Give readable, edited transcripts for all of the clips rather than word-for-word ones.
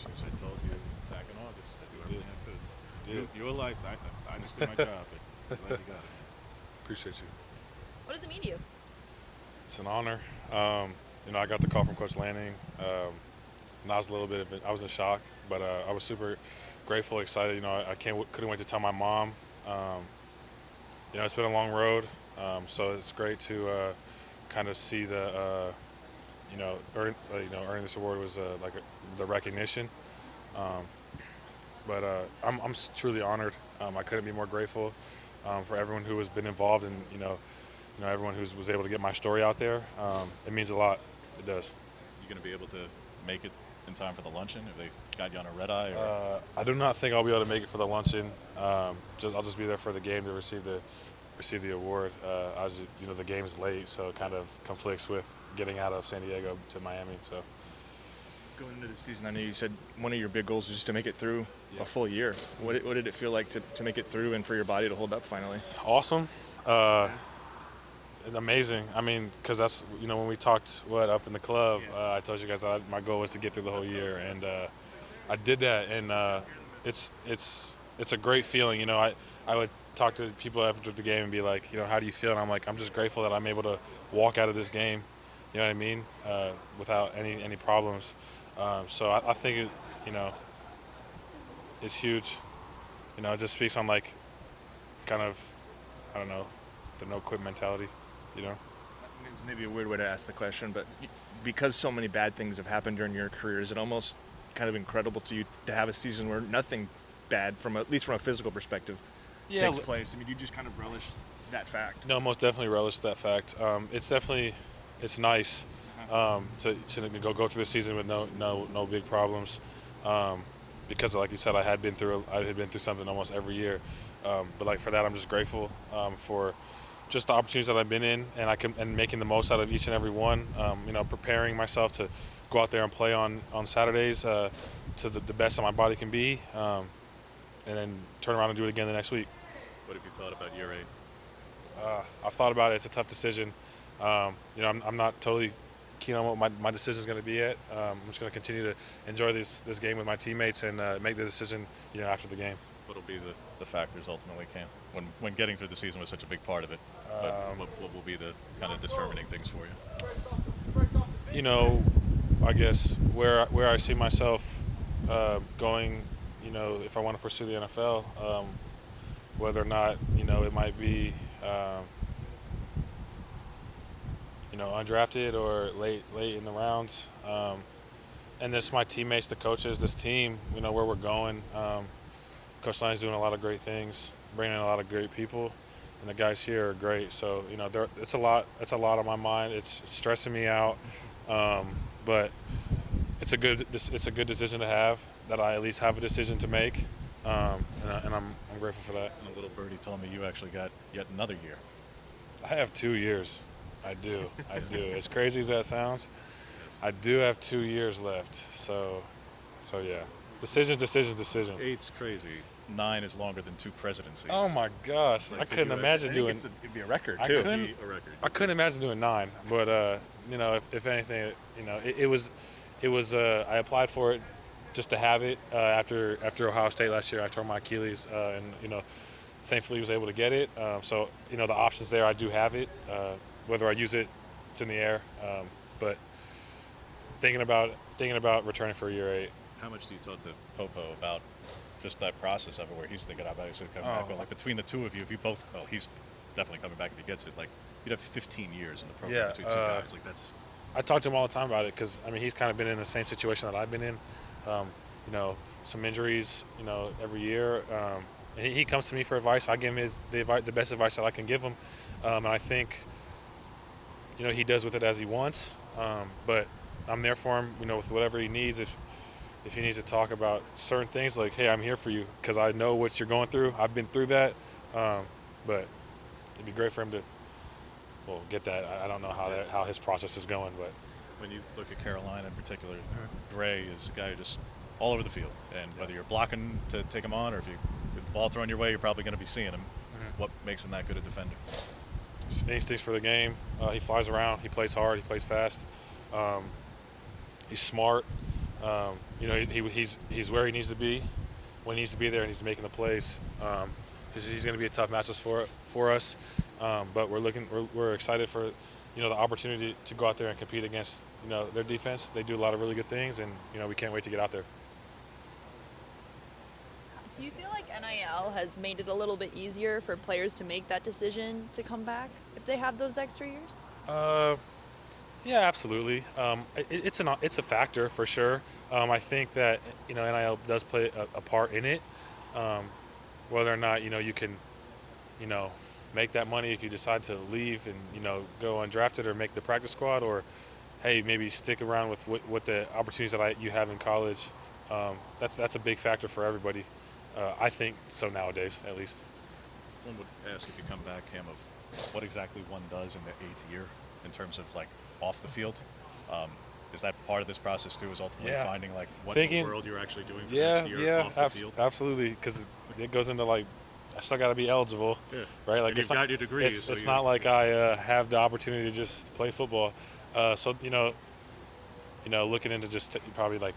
Appreciate I you. told you back in August that do You did. everything I could. You did. You were like, I just did my job, but glad you got it. Appreciate you. What does it mean to you? It's an honor. I got the call from Coach Lanning. And I was a little bit of it. I was in shock, but I was super grateful, excited. I couldn't wait to tell my mom. Um, it's been a long road, so it's great to kind of see earning this award was the recognition. Um, but I'm truly honored. I couldn't be more grateful for everyone who has been involved and everyone who was able to get my story out there. It means a lot. It does. You going to be able to make it in time for the luncheon? Have they got you on a red eye? I do not think I'll be able to make it for the luncheon. I'll just be there for the game to receive the award. The game's late, so it kind of conflicts with getting out of San Diego to Miami. So Going into the season, I know you said one of your big goals was just to make it through Yeah. a full year. What did it feel like to make it through and for your body to hold up finally? awesome. Amazing. I mean, because that's when we talked up in the club, I told you guys that my goal was to get through the whole year, and I did that, and it's a great feeling. I would talk to people after the game and be like, how do you feel? And I'm like, I'm just grateful that I'm able to walk out of this game. You know what I mean? Without any problems. So I think it's huge. It just speaks on kind of, I don't know, the no quit mentality. I mean, it's maybe a weird way to ask the question, but because so many bad things have happened during your career, is it almost kind of incredible to you to have a season where nothing bad, at least from a physical perspective, takes place? I mean, you just kind of relish that fact. No, most definitely relish that fact. It's nice to go through the season with no big problems, because like you said, I had been through something almost every year, but for that I'm just grateful for just the opportunities that I've been in, and making the most out of each and every one. Preparing myself to go out there and play on Saturdays to the best that my body can be, and then turn around and do it again the next week. What have you thought about year 8? I've thought about it. It's a tough decision. I'm not totally keen on what my decision is going to be yet. I'm just going to continue to enjoy this game with my teammates and make the decision after the game. What'll be the factors ultimately, Cam? When getting through the season was such a big part of it, but what will be the kind of determining things for you? I guess where I see myself going, if I want to pursue the NFL, whether or not it might be undrafted or late in the rounds, and this my teammates, the coaches, this team, where we're going. Coach Line's doing a lot of great things, bringing in a lot of great people, and the guys here are great. So it's a lot on my mind. It's stressing me out, but it's a good decision to have. That I at least have a decision to make, and I'm grateful for that. And a little birdie told me you actually got yet another year. I have 2 years. I do. As crazy as that sounds, I do have 2 years left. So yeah. Decisions. 8's crazy. 9 is longer than 2 presidencies. Oh my gosh! I couldn't imagine doing. It'd be a record I too. couldn't- It'd be a record. I couldn't imagine doing 9, but if anything, it was. I applied for it just to have it after Ohio State last year. I tore my Achilles, and thankfully was able to get it. So the options there, I do have it. Whether I use it, it's in the air. But thinking about returning for year 8. How much do you talk to Popo about just that process of it, where he's thinking about it coming back? Well, between the two of you, if you both, he's definitely coming back if he gets it. You'd have 15 years in the program between two guys. That's. I talk to him all the time about it because he's kind of been in the same situation that I've been in. Some injuries, every year. And he comes to me for advice. I give him the best advice that I can give him, and I think he does with it as he wants. But I'm there for him, with whatever he needs. If he needs to talk about certain things, like, hey, I'm here for you because I know what you're going through. I've been through that. But it'd be great for him to get that. I don't know how his process is going, but When you look at Carolina in particular, Gray is a guy who just all over the field, and whether you're blocking to take him on or if you get the ball thrown your way, you're probably going to be seeing him. What makes him that good a defender? instincts for the game. He flies around. He plays hard. He plays fast. He's smart. He's where he needs to be when he needs to be there, and he's making the plays. He's going to be a tough matchup for us, but we're excited for the opportunity to go out there and compete against their defense. They do a lot of really good things, and we can't wait to get out there. Do you feel like NIL has made it a little bit easier for players to make that decision to come back if they have those extra years? Yeah, absolutely. It's a factor for sure. I think that NIL does play a part in it. Whether or not you can make that money if you decide to leave and go undrafted or make the practice squad, or hey, maybe stick around with what the opportunities that you have in college. That's a big factor for everybody. I think so nowadays, at least. One would ask, if you come back, Cam, of what exactly one does in the 8th year in terms of like off the field. Is that part of this process too? Is ultimately finding like what in the world you're actually doing for next year off the field? Absolutely, because it goes into like I still got to be eligible, right? Like and you've got your degree. It's not like I have the opportunity to just play football. So looking into just probably like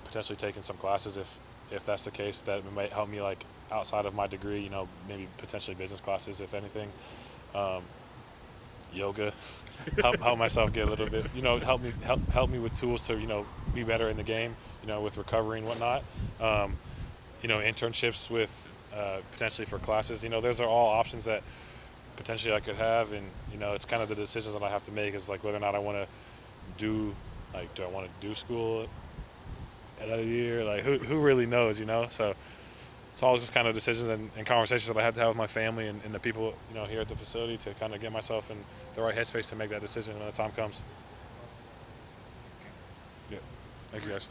potentially taking some classes if that's the case, that might help me like outside of my degree. Maybe potentially business classes, if anything. Yoga, help myself get a little bit. Help me with tools to be better in the game. With recovery and whatnot. Internships with potentially for classes. Those are all options that potentially I could have, and it's kind of the decisions that I have to make is like whether or not I want to do I want to do school another year? Like who really knows? So it's all just kind of decisions and conversations that I have to have with my family and the people here at the facility to kind of get myself in the right headspace to make that decision when the time comes. Yeah. Thank you guys.